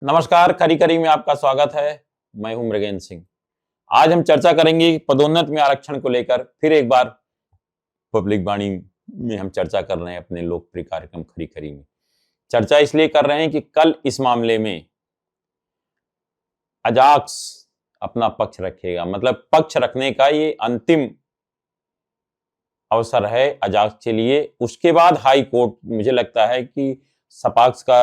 नमस्कार, खरी खरी में आपका स्वागत है। मैं हूं मृगेंद्र सिंह। आज हम चर्चा करेंगे पदोन्नत में आरक्षण को लेकर। फिर एक बार पब्लिक वाणी में हम चर्चा कर रहे हैं अपने लोकप्रिय कार्यक्रम खरी खरी में। चर्चा इसलिए कर रहे हैं कि कल इस मामले में अजाक्स अपना पक्ष रखेगा, मतलब पक्ष रखने का ये अंतिम अवसर है अजाक्स के लिए। उसके बाद हाई कोर्ट, मुझे लगता है कि सपाक्स का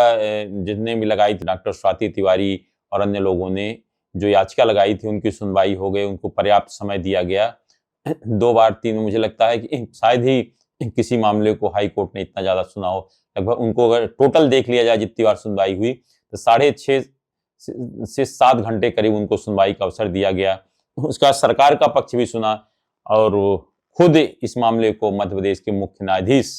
जितने भी लगाई थी डॉक्टर स्वाति तिवारी और अन्य लोगों ने जो याचिका लगाई थी, उनकी सुनवाई हो गई, उनको पर्याप्त समय दिया गया। 2 बार 3, मुझे लगता है कि शायद ही किसी मामले को हाई कोर्ट ने इतना ज्यादा सुना हो। लगभग उनको अगर टोटल देख लिया जाए जितनी बार सुनवाई हुई तो 6.5 से 7 घंटे करीब उनको सुनवाई का अवसर दिया गया। उसका सरकार का पक्ष भी सुना और खुद इस मामले को मध्य प्रदेश के मुख्य न्यायाधीश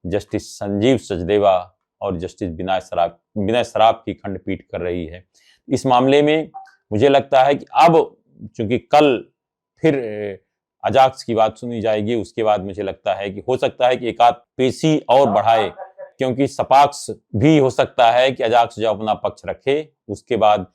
जस्टिस संजीव सचदेवा और जस्टिस विनय सराफ की खंडपीठ कर रही है। इस मामले में मुझे लगता है कि अब चूंकि कल फिर अजाक्स की बात सुनी जाएगी, उसके बाद मुझे लगता है कि हो सकता है कि एक आध पेशी और बढ़ाए, क्योंकि सपाक्स भी हो सकता है कि अजाक्स जो अपना पक्ष रखे उसके बाद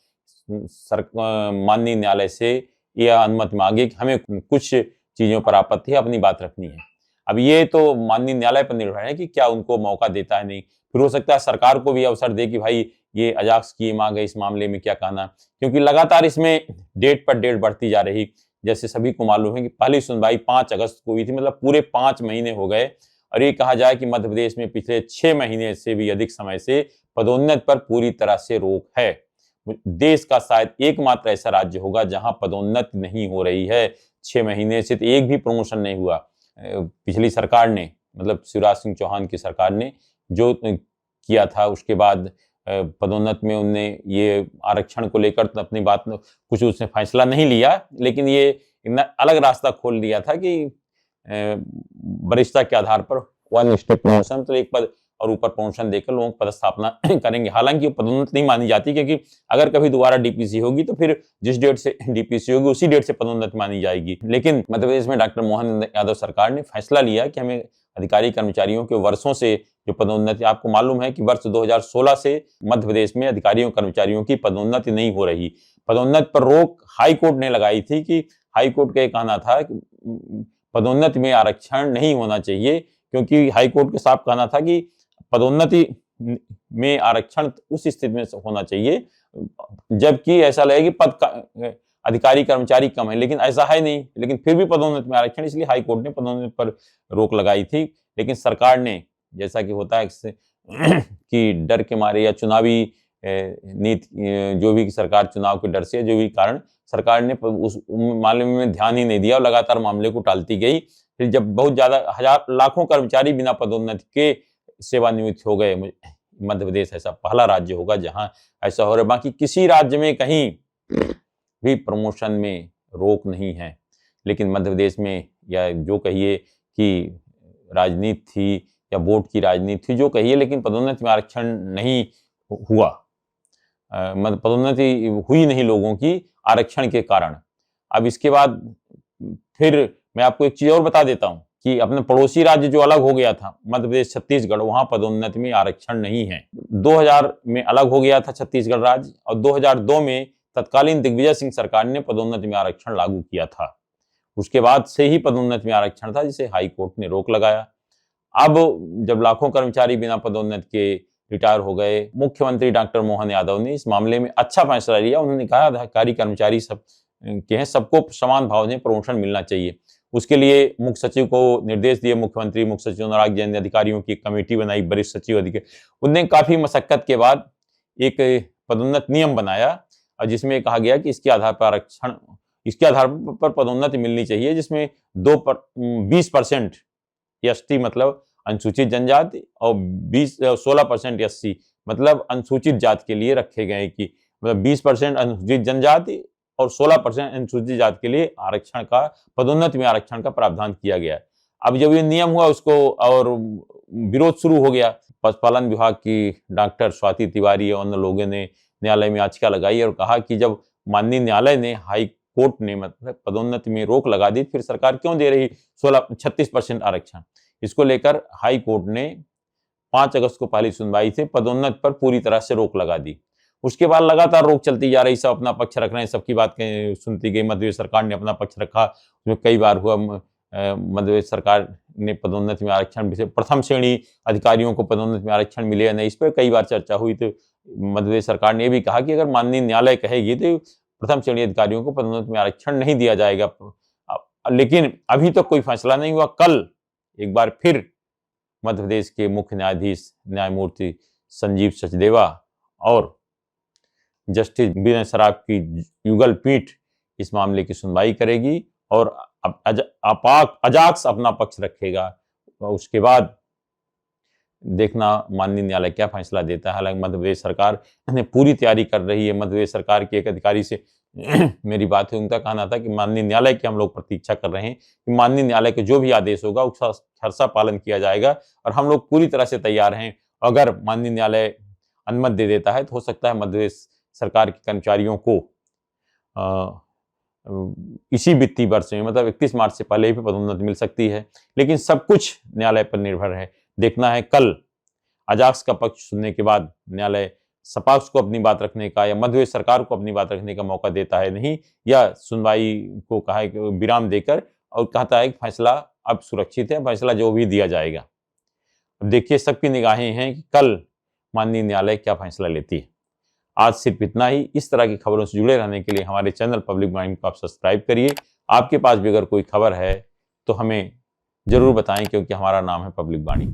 माननीय न्यायालय से यह अनुमति मांगे कि हमें कुछ चीजों पर आपत्ति है, अपनी बात रखनी है। अब ये तो माननीय न्यायालय पर निर्भर है कि क्या उनको मौका देता है नहीं। फिर हो सकता है सरकार को भी अवसर दे कि भाई ये अजाक्स की मांग है, इस मामले में क्या कहना, क्योंकि लगातार इसमें डेट पर डेट बढ़ती जा रही। जैसे सभी को मालूम है कि पहली सुनवाई 5 अगस्त को हुई थी, मतलब पूरे 5 महीने हो गए। और ये कहा जाए कि मध्य प्रदेश में पिछले 6 महीने से भी अधिक समय से पदोन्नत पर पूरी तरह से रोक है। देश का शायद एकमात्र ऐसा राज्य होगा जहां पदोन्नत नहीं हो रही है। 6 महीने से तो एक भी प्रमोशन नहीं हुआ। पिछली सरकार ने, मतलब शिवराज सिंह चौहान की सरकार ने जो किया था, उसके बाद पदोन्नत में उनने ये आरक्षण को लेकर तो अपनी बात में कुछ उसने फैसला नहीं लिया, लेकिन ये अलग रास्ता खोल दिया था कि वरिष्ठता के आधार पर 1 स्टेप प्रमोशन, तो एक पद और ऊपर प्रमोशन देकर लोगों को पदस्थापना करेंगे। हालांकि पदोन्नत नहीं मानी जाती, क्योंकि अगर कभी दोबारा डीपीसी होगी तो फिर जिस डेट से डीपीसी होगी उसी डेट से पदोन्नत मानी जाएगी। लेकिन मध्य प्रदेश में डॉक्टर मोहन यादव सरकार ने फैसला लिया कि हमें अधिकारी कर्मचारियों के वर्षों से जो पदोन्नति, आपको मालूम है कि वर्ष 2016 से मध्य प्रदेश में अधिकारियों कर्मचारियों की पदोन्नति नहीं हो रही। पदोन्नति पर रोक हाई कोर्ट ने लगाई थी कि हाई कोर्ट का ये कहना था कि पदोन्नति में आरक्षण नहीं होना चाहिए, क्योंकि हाई कोर्ट के साफ कहना था कि पदोन्नति में आरक्षण उस स्थिति में होना चाहिए जबकि ऐसा लगे कि पद अधिकारी कर्मचारी कम है, लेकिन ऐसा है नहीं। लेकिन फिर भी पदोन्नति में आरक्षण, इसलिए हाई कोर्ट ने पदोन्नति पर रोक लगाई थी। लेकिन सरकार ने, जैसा कि होता है कि डर के मारे या चुनावी नीति, जो भी सरकार चुनाव के डर से जो भी कारण, सरकार ने उस मामले में ध्यान ही नहीं दिया और लगातार मामले को टालती गई। फिर जब बहुत ज्यादा लाखों कर्मचारी बिना पदोन्नति के सेवानिवृत्त हो गए, मध्य प्रदेश ऐसा पहला राज्य होगा जहां ऐसा हो रहा है। बाकी किसी राज्य में कहीं भी प्रमोशन में रोक नहीं है, लेकिन मध्य प्रदेश में, या जो कहिए कि राजनीति थी या वोट की राजनीति थी, जो कहिए, लेकिन पदोन्नति में आरक्षण नहीं हुआ। मतलब पदोन्नति हुई नहीं लोगों की आरक्षण के कारण। अब इसके बाद फिर मैं आपको एक चीज और बता देता हूं कि अपने पड़ोसी राज्य जो अलग हो गया था, मध्य प्रदेश छत्तीसगढ़, वहां पदोन्नति में आरक्षण नहीं है। 2000 में अलग हो गया था छत्तीसगढ़ राज्य, और 2002 में तत्कालीन दिग्विजय सिंह सरकार ने पदोन्नति में आरक्षण लागू किया था। उसके बाद से ही पदोन्नति में आरक्षण था, जिसे हाई कोर्ट ने रोक लगाया। अब जब लाखों कर्मचारी बिना पदोन्नति के रिटायर हो गए, मुख्यमंत्री डॉक्टर मोहन यादव ने इस मामले में अच्छा फैसला लिया। उन्होंने कहा अधिकारी कर्मचारी सब के हैं, सबको समान भाव में प्रमोशन मिलना चाहिए। उसके लिए मुख्य सचिव को निर्देश दिए, मुख्यमंत्री मुख्य सचिव अनुराग जैन ने अधिकारियों की कमेटी बनाई, वरिष्ठ सचिव अधिकारी, उनने काफी मशक्कत के बाद एक पदोन्नति नियम बनाया, और जिसमें कहा गया कि इसके आधार पर आरक्षण, इसके आधार पर पदोन्नति मिलनी चाहिए, जिसमें 20% एसटी मतलब अनुसूचित जनजाति और 16% एससी मतलब अनुसूचित जाति के लिए रखे गए, कि मतलब 20% अनुसूचित जनजाति और 16% अनुसूचित जाति के लिए आरक्षण का, पदोन्नति में आरक्षण का प्रावधान किया गया। अब जब ये नियम हुआ उसको और विरोध शुरू हो गया। पशुपालन विभाग की डॉक्टर स्वाति तिवारी और अन्य लोगों ने न्यायालय में याचिका लगाई और कहा कि जब माननीय न्यायालय ने, हाई कोर्ट ने मतलब पदोन्नति में रोक लगा दी, फिर सरकार क्यों दे रही 36% आरक्षण। इसको लेकर हाई कोर्ट ने 5 अगस्त को पहली सुनवाई से पदोन्नति पर पूरी तरह से रोक लगा दी। उसके बाद लगातार रोक चलती जा रही, सब अपना पक्ष रख रहे हैं, सबकी बात सुनती गई, मध्य प्रदेश सरकार ने अपना पक्ष रखा। उसमें कई बार हुआ मध्य प्रदेश सरकार ने पदोन्नति में आरक्षण, प्रथम श्रेणी अधिकारियों को पदोन्नति में आरक्षण मिले या नहीं, इस पर कई बार चर्चा हुई। तो मध्य प्रदेश सरकार ने भी कहा कि अगर माननीय न्यायालय कहेगी तो प्रथम श्रेणी अधिकारियों को पदोन्नति में आरक्षण नहीं दिया जाएगा। लेकिन अभी तक कोई फैसला नहीं हुआ। कल एक बार फिर मध्य प्रदेश के मुख्य न्यायाधीश न्यायमूर्ति संजीव सचदेवा और जस्टिस विनय सराफ की युगल पीठ इस मामले की सुनवाई करेगी और अजाक्स अपना पक्ष रखेगा। उसके बाद देखना माननीय न्यायालय क्या फैसला देता है। हालांकि मध्य प्रदेश सरकार ने पूरी तैयारी कर रही है। मध्य प्रदेश सरकार के एक अधिकारी से मेरी बात हुई, उनका कहना था कि माननीय न्यायालय की हम लोग प्रतीक्षा कर रहे हैं कि माननीय न्यायालय के जो भी आदेश होगा उसका हर्षा पालन किया जाएगा और हम लोग पूरी तरह से तैयार हैं। अगर माननीय न्यायालय अनुमति दे देता है तो हो सकता है मध्य प्रदेश सरकार के कर्मचारियों को इसी वित्तीय वर्ष में, मतलब 31 मार्च से पहले भी पदोन्नति मिल सकती है। लेकिन सब कुछ न्यायालय पर निर्भर है। देखना है कल अजाक्स का पक्ष सुनने के बाद न्यायालय सपक्ष को अपनी बात रखने का या मध्य प्रदेश सरकार को अपनी बात रखने का मौका देता है नहीं, या सुनवाई को कहा है कि विराम देकर और कहता है कि फैसला अब सुरक्षित है, फैसला जो भी दिया जाएगा। अब देखिए, सबकी निगाहें हैं कि कल माननीय न्यायालय क्या फैसला लेती है। आज सिर्फ इतना ही। इस तरह की खबरों से जुड़े रहने के लिए हमारे चैनल पब्लिक वाणी को आप सब्सक्राइब करिए। आपके पास भी अगर कोई खबर है तो हमें जरूर बताएं, क्योंकि हमारा नाम है पब्लिक वाणी।